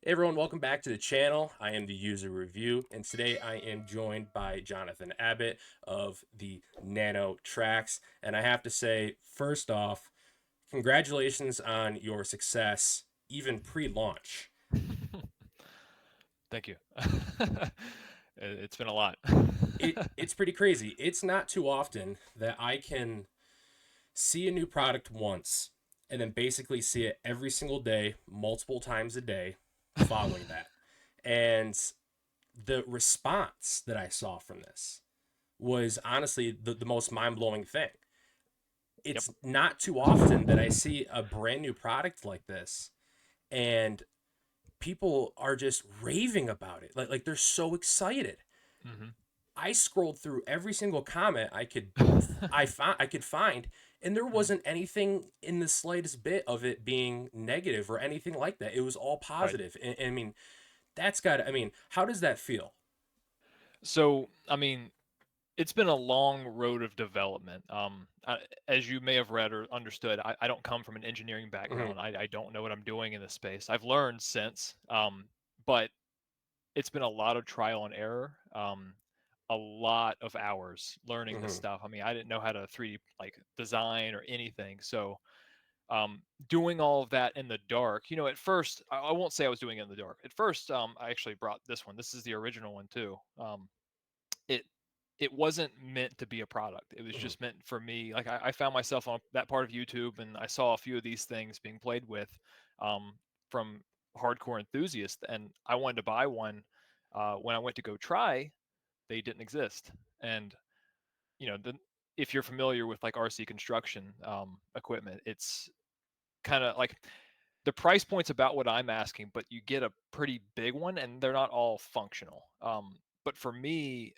Hey everyone, welcome back to the channel. I am the user review, and today I am joined by Jonathan Abbott of the Nano TRX. And I have to say, first off, congratulations on your success, even pre-launch. Thank you. It's been a lot. It's pretty crazy. It's not too often that I can see a new product once and then basically see it every single day, multiple times a day, following that. And the response that I saw from this was honestly the most mind-blowing thing. Yep. It's not too often that I see a brand new product like this and people are just raving about it. Like they're so excited. Hmm. I scrolled through every single comment I could find, and there wasn't anything in the slightest bit of it being negative or anything like that. It was all Right. positive. And I mean, I mean, how does that feel? So, I mean, it's been a long road of development. As you may have read or understood, I don't come from an engineering Hmm. background. I don't know what I'm doing in this space. I've learned since, but it's been a lot of trial and error. A lot of hours learning this Hmm. stuff. I mean, I didn't know how to 3D like design or anything. So doing all of that in the dark. At first, I won't say I was doing it in the dark. At first, I actually brought this one. This is the original one too. It it wasn't meant to be a product. It was Hmm. just meant for me. Like I found myself on that part of YouTube, and I saw a few of these things being played with um, from hardcore enthusiasts, and I wanted to buy one. When I went to go try, they didn't exist, and you know the if you're familiar with like RC construction equipment, it's kind of like the price point's about what I'm asking, but you get a pretty big one, and they're not all functional. But for me,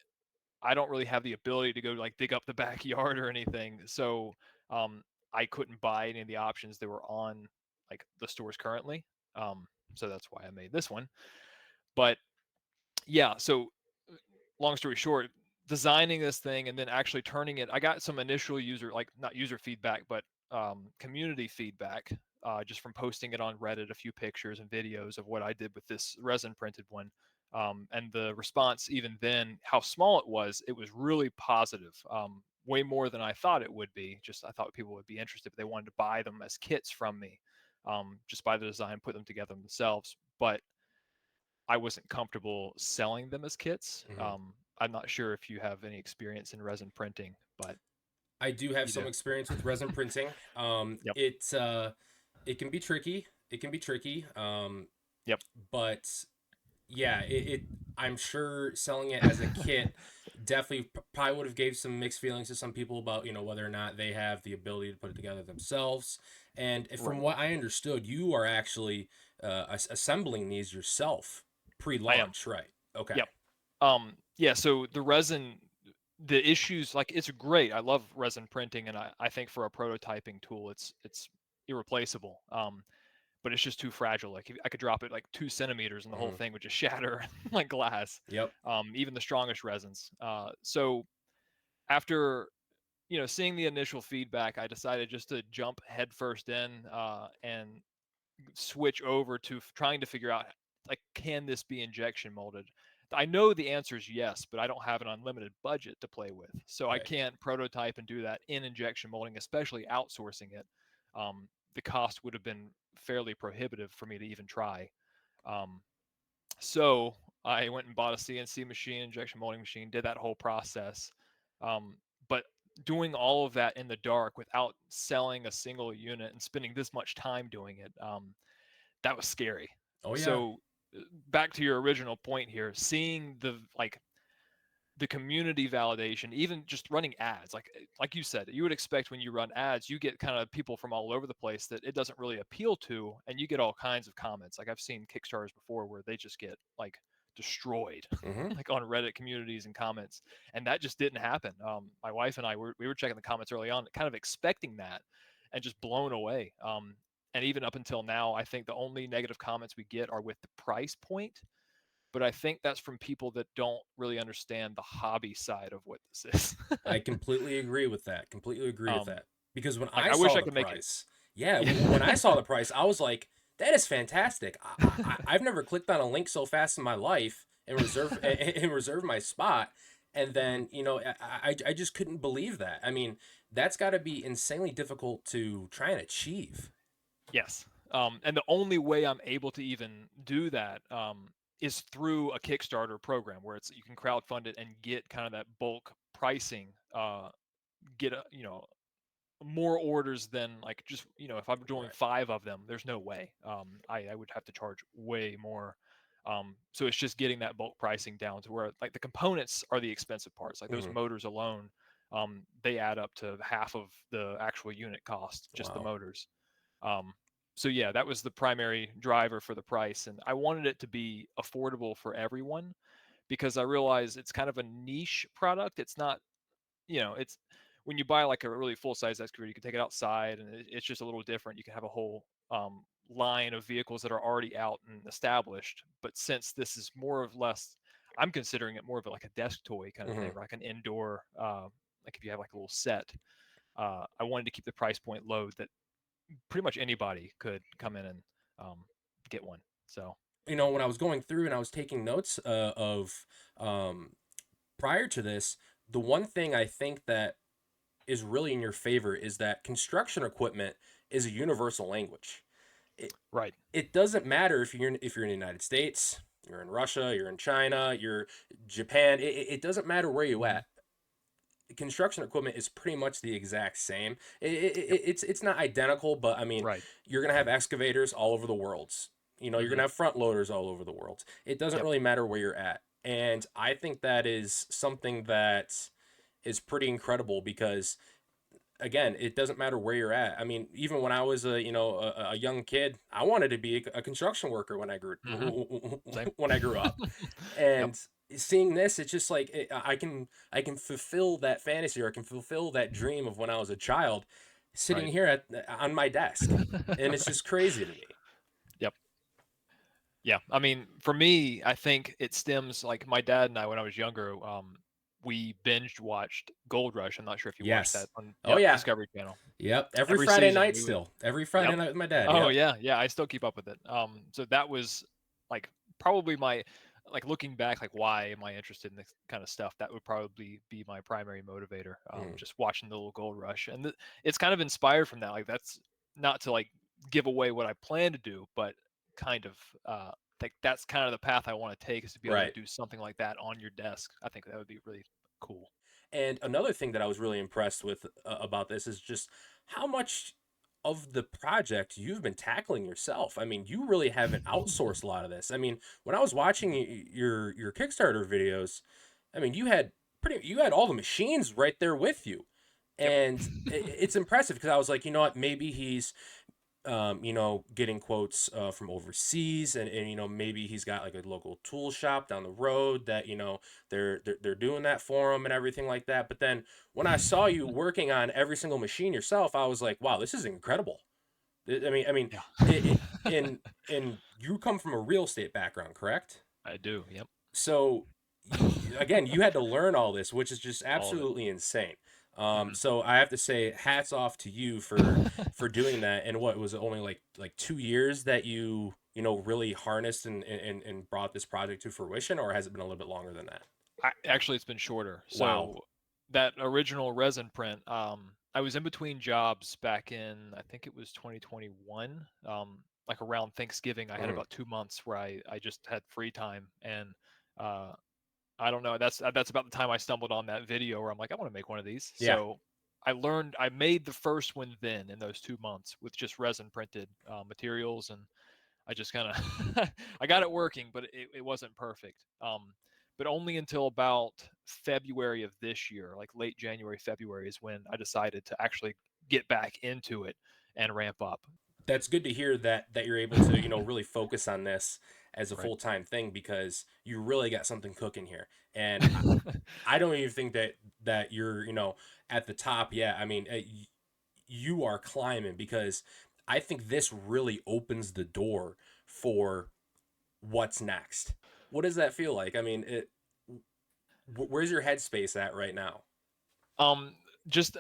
I don't really have the ability to go like dig up the backyard or anything, so um, I couldn't buy any of the options that were on like the stores currently. So that's why I made this one. But yeah, so long story short, designing this thing and then actually turning it, I got some initial user, like not user feedback, but community feedback just from posting it on Reddit, a few pictures and videos of what I did with this resin printed one. And the response, even then, how small it was really positive, way more than I thought it would be. Just I thought people would be interested, but they wanted to buy them as kits from me, just buy the design, put them together themselves. But I wasn't comfortable selling them as kits. Hmm. I'm not sure if you have any experience in resin printing, but I do have you some do. experience with resin printing. Yep. It can be tricky. It can be tricky. Yep. But yeah, I'm sure selling it as a kit definitely probably would have gave some mixed feelings to some people about whether or not they have the ability to put it together themselves. And from Right. what I understood, you are actually assembling these yourself I am. pre-launch, right? Okay. Yep. Yeah. So the resin, the issues, like it's great. I love resin printing, and I think for a prototyping tool, it's irreplaceable. But it's just too fragile. Like I could drop it like 2 centimeters, and the whole Hmm. thing would just shatter like glass. Yep. Even the strongest resins. So after seeing the initial feedback, I decided just to jump headfirst in and switch over to trying to figure out like, can this be injection molded? I know the answer is yes, but I don't have an unlimited budget to play with, so I Right. can't prototype and do that in injection molding, especially outsourcing it. The cost would have been fairly prohibitive for me to even try. Um, so I went and bought a CNC machine, injection molding machine, did that whole process. But doing all of that in the dark without selling a single unit and spending this much time doing it, that was scary. Oh yeah. So back to your original point here, seeing the community validation, even just running ads, like you said, you would expect when you run ads, you get kind of people from all over the place that it doesn't really appeal to, and you get all kinds of comments. Like I've seen Kickstarters before where they just get like destroyed, Hmm. like on Reddit communities and comments, and that just didn't happen. My wife and I we were checking the comments early on, kind of expecting that, and just blown away. And even up until now, I think the only negative comments we get are with the price point, but I think that's from people that don't really understand the hobby side of what this is. I completely agree with that. Completely agree with um, that. Because when like I I wish saw I the could make it. price, yeah, Yeah. when I saw the price, I was like, That is fantastic. I've never clicked on a link so fast in my life and reserve and reserve my spot. And Mhm. then, I just couldn't believe that. I mean, that's got to be insanely difficult to try and achieve. Yes. And the only way I'm able to even do that is through a Kickstarter program where it's you can crowdfund it and get kind of that bulk pricing. Get a more orders than like just if I'm doing Right. 5 of them, there's no way. I would have to charge way more. So it's just getting that bulk pricing down to where like the components are the expensive parts. Like those Hmm. motors alone, they add up to half of the actual unit cost, just the Wow. motors. Um, so yeah, that was the primary driver for the price, and I wanted it to be affordable for everyone because I realize it's kind of a niche product. It's not, it's when you buy like a really full size excavator, you can take it outside, and it's just a little different. You can have a whole line of vehicles that are already out and established. But since this is more or less, I'm considering it more of like a desk toy kind of thing, Hmm. or like an indoor, like if you have like a little set. I wanted to keep the price point low that pretty much anybody could come in and um, get one. So When I was going through and I was taking notes of um, prior to this, the one thing I think that is really in your favor is that construction equipment is a universal language. It right. it doesn't matter if you're in the United States, you're in Russia, you're in China, you're Japan. It doesn't matter where you Hmm. at. Construction equipment is pretty much the exact same. Yep. It's not identical, but I mean, Right. you're gonna have excavators all over the world. You're Hmm. gonna have front loaders all over the world. It doesn't Yep. really matter where you're at, and I think that is something that is pretty incredible because again, it doesn't matter where you're at. I mean, even when I was a young kid, I wanted to be a construction worker when I grew Hmm. Same. when I grew up, Yep. and seeing this, it's just like I can fulfill that fantasy or I can fulfill that dream of when I was a child, sitting Right. here on my desk, and it's just crazy to me. Yep. Yeah. I mean, for me, I think it stems like my dad and I when I was younger. We binged watched Gold Rush. I'm not sure if you watched Yes. that on Oh yeah. Discovery Channel. Yep. Every Every Friday season night we would. still. Every Friday Yep. night with my dad. Oh Yep. yeah, yeah. I still keep up with it. So that was like probably my like looking back, like why am I interested in this kind of stuff? That would probably be my primary motivator. Mm. Just watching the little gold rush, and it's kind of inspired from that. Like that's not to like give away what I plan to do, but kind of like that's kind of the path I want to take is to be able to Right. do something like that on your desk. I think that would be really cool. And another thing that I was really impressed with about this is just how much of the project you've been tackling yourself. I mean, you really haven't outsourced a lot of this. I mean, when I was watching your Kickstarter videos, I mean, you had all the machines right there with you. Yep. And it's impressive because I was like, you know what, maybe he's getting quotes from overseas, and maybe he's got like a local tool shop down the road that they're doing that for him and everything like that. But then when I saw you working on every single machine yourself, I was like, wow, this is incredible. I mean, Yeah. and you come from a real estate background, correct? I do. Yep. So again, you had to learn all this, which is just All of it. absolutely insane. Hmm. So I have to say, hats off to you for doing that. And what was it, only like 2 years that really harnessed and brought this project to fruition, or has it been a little bit longer than that? Actually, it's been shorter. Wow. So that original resin print, I was in between jobs back in, I think it was 2021. Like around Thanksgiving, I had Hmm. about 2 months where I just had free time, and uh, I don't know. That's about the time I stumbled on that video where I'm like, I want to make one of these. Yeah. So I made the first one then in those 2 months with just resin printed materials, and I just kind of I got it working, but it wasn't perfect. But only until about February of this year, like late January, February, is when I decided to actually get back into it and ramp up. That's good to hear that you're able to really focus on this as a Right. full-time thing because you really got something cooking here. And I don't even think that you're at the top yet. I mean, you are climbing because I think this really opens the door for what's next. What does that feel like? I mean, where's your headspace at right now? um, just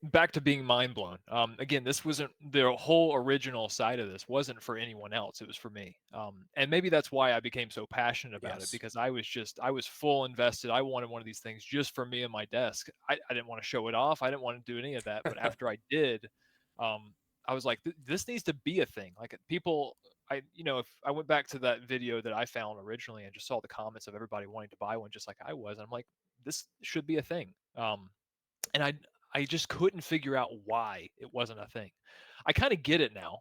back to being mind blown. Again, this wasn't the whole original side of this wasn't for anyone else. It was for me. And maybe that's why I became so passionate about it, Yes. because I was full invested. I wanted one of these things just for me and my desk. I didn't want to show it off. I didn't want to do any of that. But after I did, um, I was like, this needs to be a thing. Like people, if I went back to that video that I found originally and just saw the comments of everybody wanting to buy one just like I was, and I'm like, this should be a thing. And I just couldn't figure out why it wasn't a thing. I kind of get it now.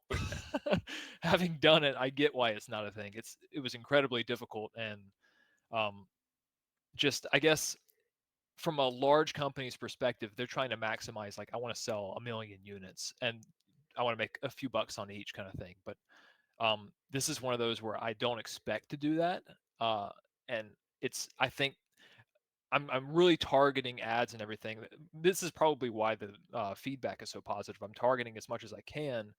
Having done it, I get why it's not a thing. It was incredibly difficult, and um, just I guess from a large company's perspective, they're trying to maximize. Like, I want to sell 1 million units, and I want to make a few bucks on each, kind of thing. But this is one of those where I don't expect to do that, and I think I'm really targeting ads and everything. This is probably why the feedback is so positive. I'm targeting as much as I can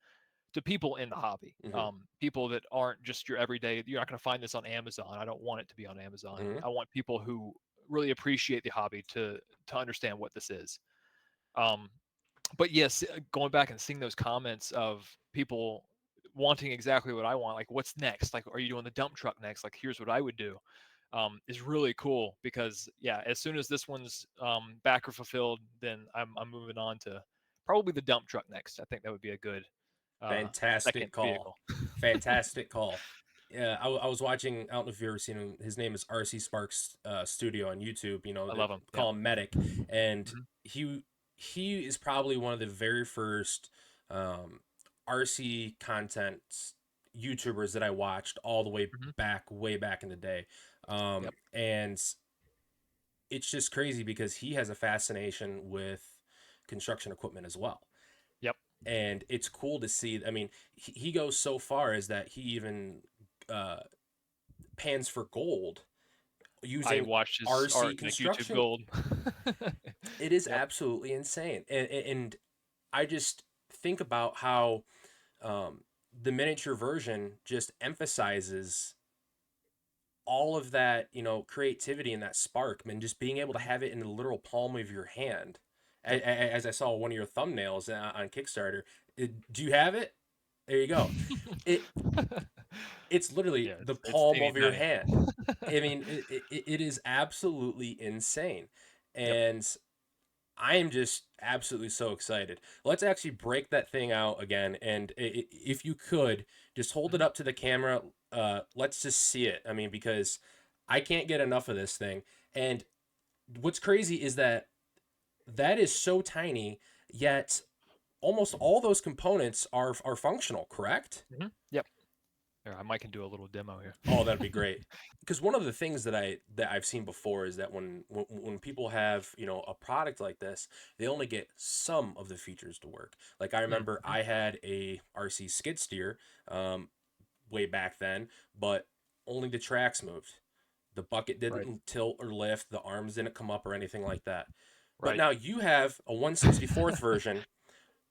to people in the hobby, Hmm. people that aren't just your everyday. You're not going to find this on Amazon. I don't want it to be on Amazon. Hmm. I want people who really appreciate the hobby to understand what this is. Um, but yes, going back and seeing those comments of people wanting exactly what I want, like what's next? Like, are you doing the dump truck next? Like, here's what I would do. Is really cool because yeah, as soon as this one's backer fulfilled, then I'm moving on to probably the dump truck next. I think that would be a good second Fantastic call. vehicle. Fantastic call. Yeah, I was watching. I don't know if you've ever seen him. His name is RC Sparks Studio on YouTube. You know, I they love them. Yeah. call him Medic, and Hmm. he is probably one of the very first um, RC content YouTubers that I watched all the Hmm. way back in the day. Yep. And it's just crazy because he has a fascination with construction equipment as well. Yep. And it's cool to see. I mean, he goes so far as that he even uh, pans for gold I using watched his RC art like YouTube construction. Gold. It is Yep. absolutely insane. And I just think about how um, the miniature version just emphasizes all of that, creativity and that spark, man, just being able to Mhm. have it in the literal palm of your hand. Yep. As I saw one of your thumbnails on Kickstarter, do you have it? There you go. It it's literally Yeah, the it's palm teeny of your tiny. hand. I mean, it is absolutely insane, Yep. and I am just absolutely so excited. Let's actually break that thing out again, and if you could just hold it Mhm. up to the camera, let's just see it. I mean, because I can't get enough of this thing. And what's crazy is that is so tiny, yet almost all those components are functional. Correct? Yep. Here, I might can do a little demo here. Oh, that'd be great. Because one of the things that I've seen before is that when people have a product like this, they only get some of the features to work. Like I remember Mhm. I had a RC skid steer um, way back then, but only the tracks moved. The bucket Right. didn't tilt or lift. The arms didn't come up or anything like that. But Right. now you have a 1/64th version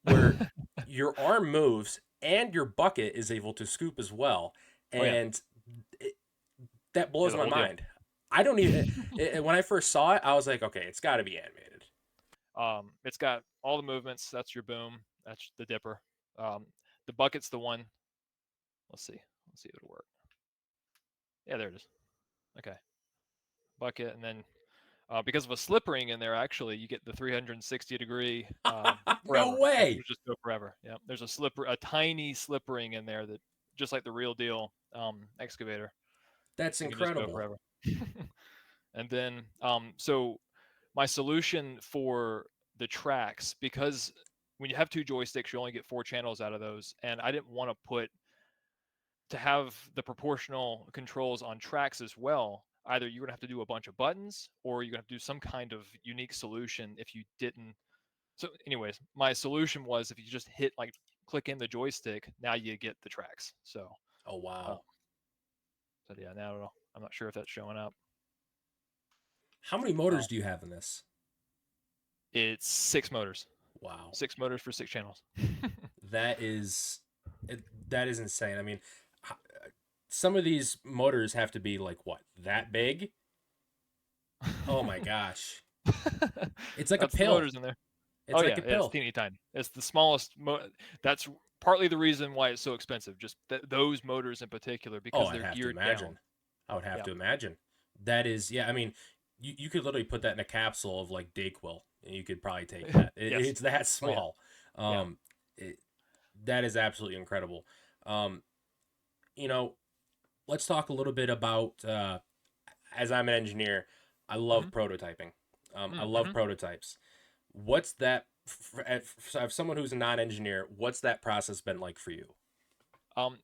where your arm moves and your bucket is able to scoop as well, Oh yeah. and it, that Yeah, blows the my whole deal. mind. I don't even. When I first saw it, I was like, okay, it's got to be animated. It's got all the movements. That's your boom. That's the dipper. Um, the bucket's the one. Let's see. Let's see if it'll work. Yeah, there it is. Okay. Bucket, and then because of a slip ring in there, actually, you get the 360-degree No forever. It'll way. just go forever. Yeah. There's a tiny slip ring in there that, just like the real deal excavator, That's it can just go incredible. forever. And then, so my solution for the tracks, because when you have two joysticks, you only get 4 channels out of those, and I didn't want to have the proportional controls on tracks as well. Either you're gonna have to do a bunch of buttons, or you're gonna have to do some kind of unique solution if you didn't. So, anyways, my solution was if you just hit like click in the joystick, now you get the tracks. Oh Uh, wow. so yeah, now I'm not sure if that's showing up. How many Uh, motors do you have in this? it's 6 motors. Wow. 6 motors for 6 channels. That is that is insane. I mean, some of these motors have to be like what, that big? Oh my gosh. It's like a That's the pill. motors in there. It's Oh like yeah, a it's pill. teeny tiny. It's the smallest. That's partly the reason why it's so expensive. Just those motors in particular, Oh, because I'd they're have to geared down. imagine. I would have Yeah. to imagine. That is, yeah. I mean, you could literally put that in a capsule of like Dayquil, and you could probably take that. Yes. It's that Oh yeah. small. Yeah. Um, it, that is absolutely incredible. Um, you know, let's talk a little bit about. As I'm an engineer, I Hmm. love prototyping. I love Mm-hmm. prototypes. What's that for someone who's a non-engineer? What's that process been like for you? Um,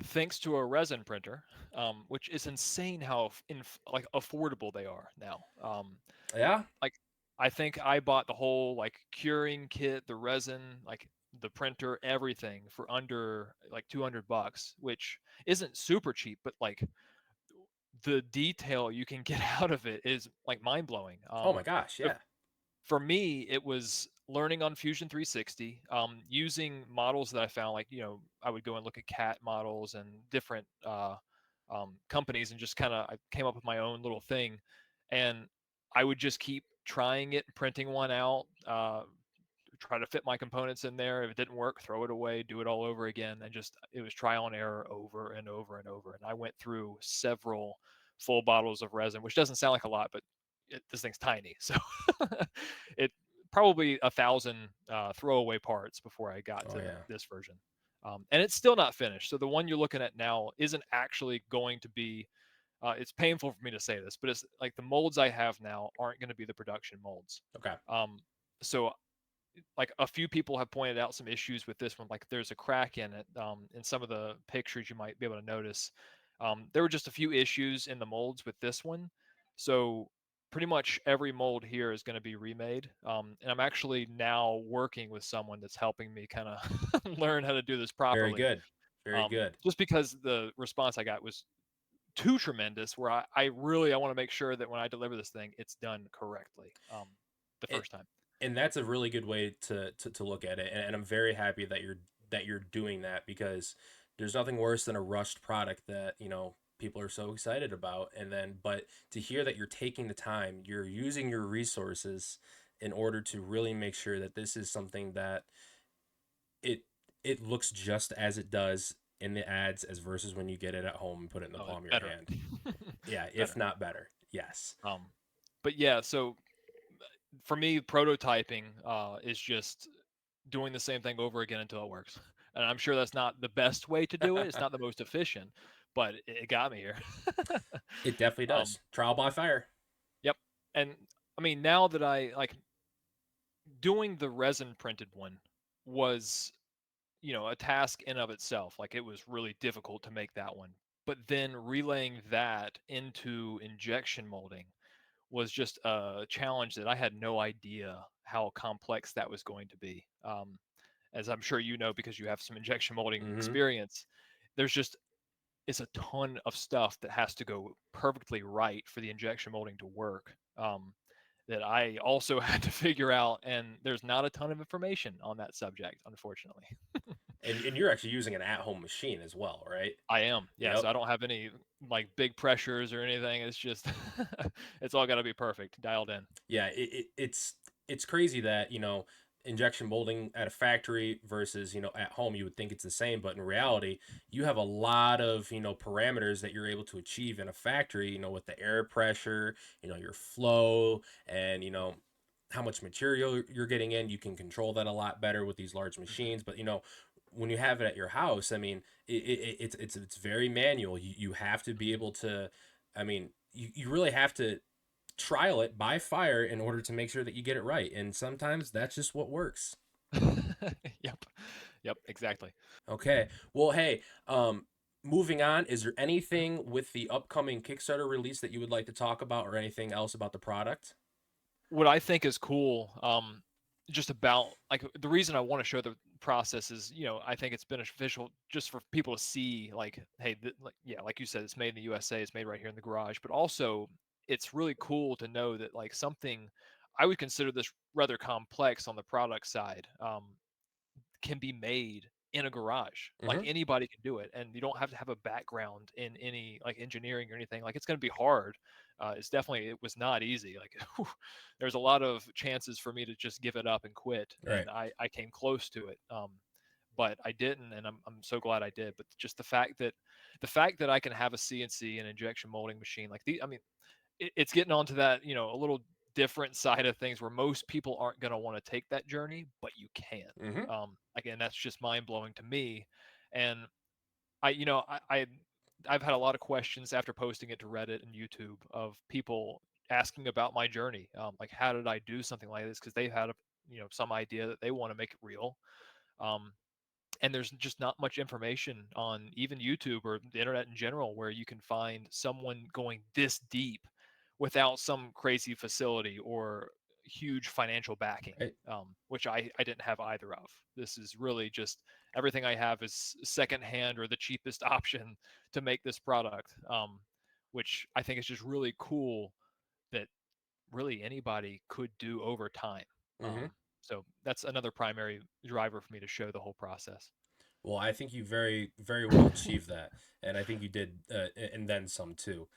Thanks to a resin printer, which is insane how like affordable they are now. Yeah. Like I think I bought the whole like curing kit, the resin, like the printer, everything for under like $200, which isn't super cheap, but like the detail you can get out of it is like mind blowing. Oh my gosh. So Yeah. for me, it was learning on Fusion 360, using models that I found. Like, I would go and look at cat models and different companies, and just kind of I came up with my own little thing, and I would just keep trying it, printing one out, try to fit my components in there. If it didn't work, throw it away, do it all over again, and just it was trial and error over and over and over. And I went through several full bottles of resin, which doesn't sound like a lot, but this thing's tiny, so it probably 1,000 throwaway parts before I got Oh to yeah. this version. And it's still not finished. So the one you're looking at now isn't actually going to be. It's painful for me to say this, but it's like the molds I have now aren't going to be the production molds. Okay. Um, so like a few people have pointed out some issues with this one. Like there's a crack in it. In some of the pictures you might be able to notice. There were just a few issues in the molds with this one. So pretty much every mold here is going to be remade. And I'm actually now working with someone that's helping me kind of learn how to do this Very properly. good. Very good. Just because the response I got was too tremendous, where I want to make sure that when I deliver this thing, it's done correctly, the It, first time. and that's a really good way to look at it. And I'm very happy that you're doing that because there's nothing worse than a rushed product that, people are so excited about. And then, but to hear that you're taking the time, you're using your resources in order to really make sure that this is something that it it looks just as it does in the ads as versus when you get it at home and put it in the Oh, palm of your better. hand. Yeah, if Better. not better. Yes. Um, but yeah, so for me, prototyping is just doing the same thing over again until it works. And I'm sure that's not the best way to do it. It's not the most efficient, but it got me here. It definitely um, does. Trial by fire. yep. And I mean, now that I like doing the resin printed one was, a task in of itself. Like it was really difficult to make that one. But then relaying that into injection molding was just a challenge that I had no idea how complex that was going to be. As I'm sure you know, because you have some injection molding Mm-hmm. experience, there's just it's a ton of stuff that has to go perfectly right for the injection molding to work. That I also had to figure out, and there's not a ton of information on that subject, unfortunately. And you're actually using an at-home machine as well, right? I am, yes. Yep. I don't have any like big pressures or anything. It's just it's all got to be perfect, dialed in. Yeah, it's crazy that, injection molding at a factory versus, at home, you would think it's the same, but in reality, you have a lot of, parameters that you're able to achieve in a factory, with the air pressure, your flow and, how much material you're getting in. You can control that a lot better with these large Hmm. machines, but when you have it at your house, I mean, it's very manual. You have to be able to, I mean, you really have to trial it by fire in order to make sure that you get it right. And sometimes that's just what works. Yep. Yep, exactly. Okay. Well, hey, moving on, is there anything with the upcoming Kickstarter release that you would like to talk about or anything else about the product? What I think is cool, just about like the reason I want to show the process is, I think it's beneficial just for people to see, like, hey, like, yeah, like you said, it's made in the USA, it's made right here in the garage, but also it's really cool to know that like something I would consider this rather complex on the product side, can be made in a garage. Like Hmm. anybody can do it, and you don't have to have a background in any like engineering or anything. Like it's going to be hard. It was not easy. Like whew, there's a lot of chances for me to just give it up and quit, Right. and I came close to it. But I didn't, and I'm so glad I did. But just the fact that I can have a CNC and injection molding machine like I mean, it's getting onto that, a little different side of things where most people aren't going to want to take that journey, but you can. Hmm. Again, that's just mind blowing to me. And I, you know, I've had a lot of questions after posting it to Reddit and YouTube of people asking about my journey. Like, how did I do something like this? Because they've had some idea that they want to make it real. Um, and there's just not much information on even YouTube or the internet in general where you can find someone going this deep without some crazy facility or huge financial backing, Right. which I didn't have either of. This is really just everything I have is secondhand or the cheapest option to make this product, which I think is just really cool that really anybody could do over time. Hmm. So that's another primary driver for me to show the whole process. Well, I think you very, very well achieved that, and I think you did, and then some too.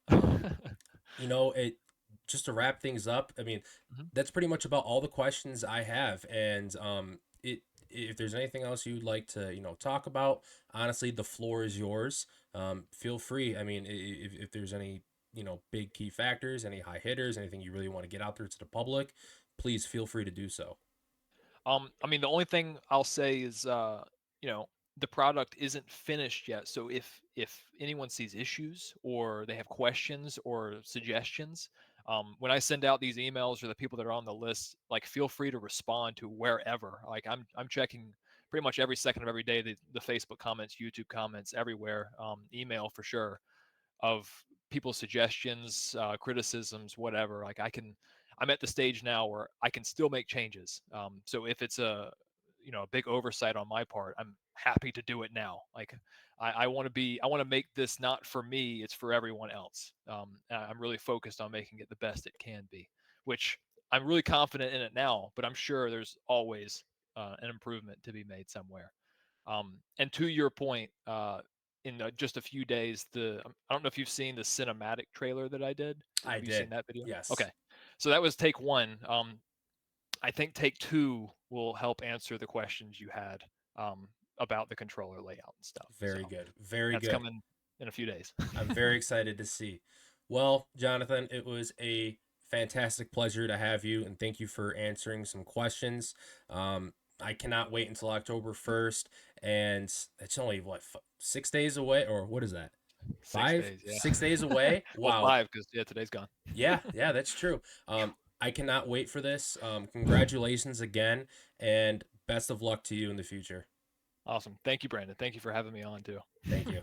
Um, it just to wrap things up. I mean, Mhm. that's pretty much about all the questions I have, and if there's anything else you'd like to talk about, honestly, the floor is yours. Feel free. I mean, if there's any big key factors, any high hitters, anything you really want to get out there to the public, please feel free to do so. I mean, the only thing I'll say is, you know, the product isn't finished yet. So if anyone sees issues or they have questions or suggestions, when I send out these emails or the people that are on the list, like feel free to respond to wherever. Like I'm checking pretty much every second of every day the Facebook comments, YouTube comments, everywhere, email for sure of people's suggestions, criticisms, whatever. I'm at the stage now where I can still make changes. So if it's a big oversight on my part, I'm happy to do it now. Like I want to make this not for me, it's for everyone else. I'm really focused on making it the best it can be, which I'm really confident in it now, but I'm sure there's always an improvement to be made somewhere. And to your point, in just a few days, I don't know if you've seen the cinematic trailer that I did. I Have you seen did. that video? Yes. Okay, so that was take one. I think take two will help answer the questions you had about the controller layout and stuff. So Very good. Very that's good. coming in a few days. I'm very excited to see. Well, Jonathan, it was a fantastic pleasure to have you, and thank you for answering some questions. I cannot wait until October 1st, and it's only, what, 6 days away? Or what is that? 6 days, yeah. 6 days away? Well, Wow. 5 because yeah, today's gone. Yeah, that's true. I cannot wait for this. Congratulations again, and best of luck to you in the future. Awesome. Thank you, Brandon. Thank you for having me on too. Thank you.